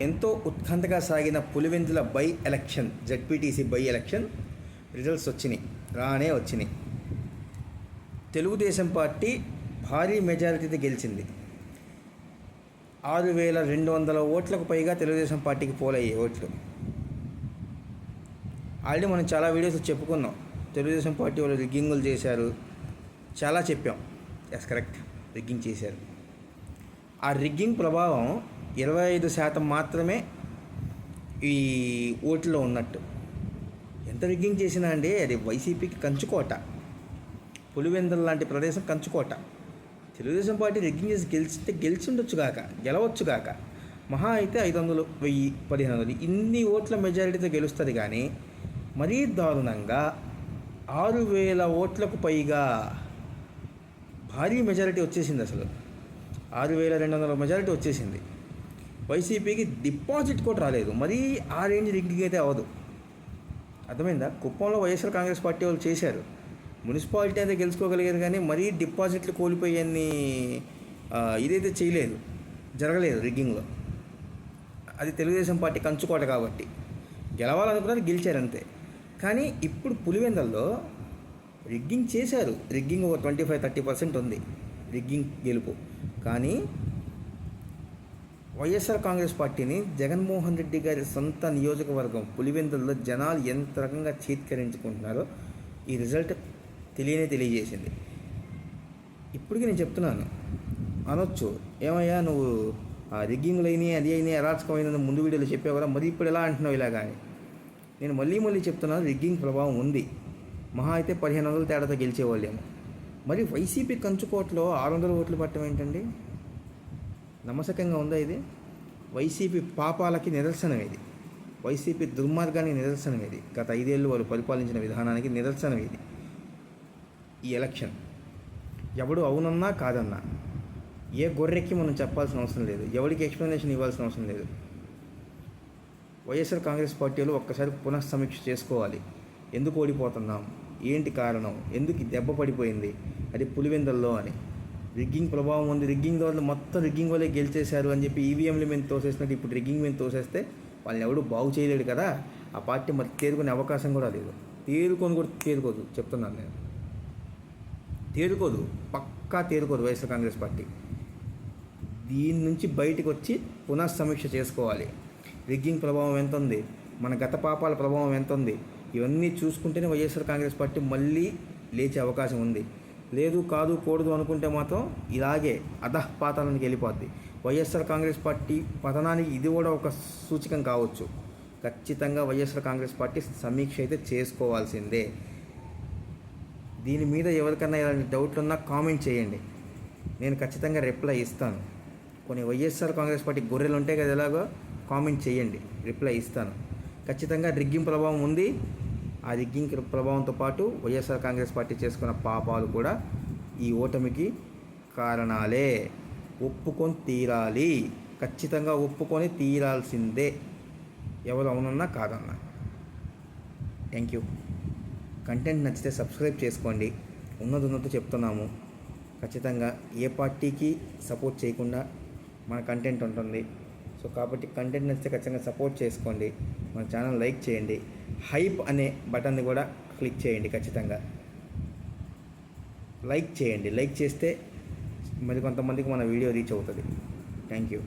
ఎంతో ఉత్కంఠగా సాగిన Pulivendula by election, ZPTC by election results వచ్చినాయి. తెలుగుదేశం పార్టీ భారీ మెజారిటీతో గెలిచింది. 6,200 ఓట్లకు పైగా తెలుగుదేశం పార్టీకి పోలయ్యాయి ఓట్లు. ఆల్రెడీ మనం చాలా వీడియోస్ చెప్పుకున్నాం, తెలుగుదేశం పార్టీ వాళ్ళు రిగ్గింగులు చేశారు, చాలా చెప్పాం. ఎస్ కరెక్ట్, రిగ్గింగ్ చేశారు. ఆ రిగ్గింగ్ ప్రభావం 25% మాత్రమే ఈ ఓట్లో ఉన్నట్టు. ఎంత రిగ్గింగ్ చేసినా అండి, అది వైసీపీకి కంచుకోట. పులివెందుల లాంటి ప్రదేశం కంచుకోట. తెలుగుదేశం పార్టీ రిగ్గింగ్ చేసి గెలవచ్చుగాక. మహా అయితే 500, 1000, 1500 ఇన్ని ఓట్ల మెజారిటీతో గెలుస్తుంది. కానీ మరీ దారుణంగా 6,000 ఓట్లకు పైగా భారీ మెజారిటీ వచ్చేసింది. అసలు 6,200 మెజారిటీ వచ్చేసింది. వైసీపీకి డిపాజిట్ కూడా రాలేదు. మరీ ఆ రేంజ్ రిగ్గింగ్ అయితే అవ్వదు. అర్థమైందా? కుప్పంలో వైఎస్ఆర్ కాంగ్రెస్ పార్టీ వాళ్ళు చేశారు, మున్సిపాలిటీ అయితే గెలుచుకోగలిగారు. కానీ మరీ డిపాజిట్లు కోల్పోయాన్ని ఇదైతే జరగలేదు రిగ్గింగ్లో. అది తెలుగుదేశం పార్టీ కంచుకోట కాబట్టి గెలవాలనుకున్నారు, గెలిచారంతే. కానీ ఇప్పుడు పులివెందుల్లో రిగ్గింగ్ చేశారు. రిగ్గింగ్ ఒక 25-30% ఉంది రిగ్గింగ్ గెలుపు. కానీ వైఎస్ఆర్ కాంగ్రెస్ పార్టీని జగన్మోహన్ రెడ్డి గారి సొంత నియోజకవర్గం పులివెందుల్లో జనాలు ఎంత రకంగా చీత్కరించుకుంటున్నారో ఈ రిజల్ట్ తెలియజేసింది. ఇప్పటికీ నేను చెప్తున్నాను, అనొచ్చు ఏమయ్యా నువ్వు ఆ రిగ్గింగ్లు అయినాయి, అది అయినాయి, అరాచకమైన ముందు వీడియోలో చెప్పావు కదా, మరి ఇప్పుడు ఎలా అంటున్నావు ఇలా? కానీ నేను మళ్ళీ చెప్తున్నాను, రిగ్గింగ్ ప్రభావం ఉంది. మహా అయితే 1500 తేడాతో గెలిచేవాళ్ళేమో. మరి వైసీపీ కంచుకోటలో 600 ఓట్లు పట్టడం ఏంటండి? నమ్మసకంగా ఉందా ఇది? వైసీపీ పాపాలకి నిదర్శనం ఇది. వైసీపీ దుర్మార్గానికి నిదర్శనం ఇది. గత 5 ఏళ్ళు వాళ్ళు పరిపాలించిన విధానానికి నిదర్శనం ఇది ఈ ఎలక్షన్. ఎవడు అవునన్నా కాదన్నా ఏ గొర్రెక్కి మనం చెప్పాల్సిన అవసరం లేదు, ఎవరికి ఎక్స్ప్లెనేషన్ ఇవ్వాల్సిన అవసరం లేదు. వైఎస్ఆర్ కాంగ్రెస్ పార్టీలో ఒక్కసారి పునఃసమీక్ష చేసుకోవాలి. ఎందుకు ఓడిపోతున్నాం, ఏంటి కారణం, ఎందుకు దెబ్బ పడిపోయింది, అది పులివెందుల్లో అని. రిగ్గింగ్ ప్రభావం ఉంది, రిగ్గింగ్ ద్వారా మొత్తం రిగ్గింగ్ వల్లే గెలిచేశారు అని చెప్పి ఈవీఎంలు మేము తోసేసినట్టు ఇప్పుడు రిగ్గింగ్ మేము తోసేస్తే వాళ్ళని ఎవడు బాగు చేయలేడు కదా. ఆ పార్టీ మరి తేరుకునే అవకాశం కూడా లేదు. తేరుకోదు చెప్తున్నాను నేను. పక్కా తేరుకోదు వైఎస్ఆర్ కాంగ్రెస్ పార్టీ. దీని నుంచి బయటకు వచ్చి పునఃసమీక్ష చేసుకోవాలి. రిగ్గింగ్ ప్రభావం ఎంత ఉంది, మన గత పాపాల ప్రభావం ఎంత ఉంది, ఇవన్నీ చూసుకుంటేనే వైఎస్ఆర్ కాంగ్రెస్ పార్టీ మళ్ళీ లేచే అవకాశం ఉంది. లేదు కూడదు అనుకుంటే మాత్రం ఇలాగే అధఃపాతాలకు వెళ్ళిపోద్ది. వైఎస్ఆర్ కాంగ్రెస్ పార్టీ పతనానికి ఇది కూడా ఒక సూచకం కావచ్చు. ఖచ్చితంగా వైఎస్ఆర్ కాంగ్రెస్ పార్టీ సమీక్ష అయితే చేసుకోవాల్సిందే. దీని మీద ఎవరికన్నా ఇలాంటి డౌట్లు ఉన్నా కామెంట్ చేయండి, నేను ఖచ్చితంగా రిప్లై ఇస్తాను. కొన్ని వైఎస్ఆర్ కాంగ్రెస్ పార్టీ గొర్రెలు ఉంటాయి కదా, ఎలాగో కామెంట్ చేయండి, రిప్లై ఇస్తాను. ఖచ్చితంగా రిగ్గింగ్ ప్రభావం ఉంది. ఆ రిగ్గింగ్ ప్రభావంతో పాటు వైఎస్ఆర్ కాంగ్రెస్ పార్టీ చేసుకున్న పాపాలు కూడా ఈ ఓటమికి కారణాలే. ఒప్పుకొని తీరాలి, ఖచ్చితంగా ఒప్పుకొని తీరాల్సిందే, ఎవరు అవునన్నా కాదన్నా. Thank you. కంటెంట్ నచ్చితే సబ్స్క్రైబ్ చేసుకోండి. ఉన్నదో చెప్తున్నాము. ఖచ్చితంగా ఏ పార్టీకి సపోర్ట్ చేయకుండా మన కంటెంట్ ఉంటుంది. సో కాబట్టి కంటెంట్ నచ్చితే ఖచ్చితంగా సపోర్ట్ చేసుకోండి. మన ఛానల్ లైక్ చేయండి. హైప్ అనే బటన్ని కూడా క్లిక్ చేయండి. ఖచ్చితంగా లైక్ చేయండి. లైక్ చేస్తే మరి కొంతమందికి మన వీడియో రీచ్ అవుతుంది. Thank you.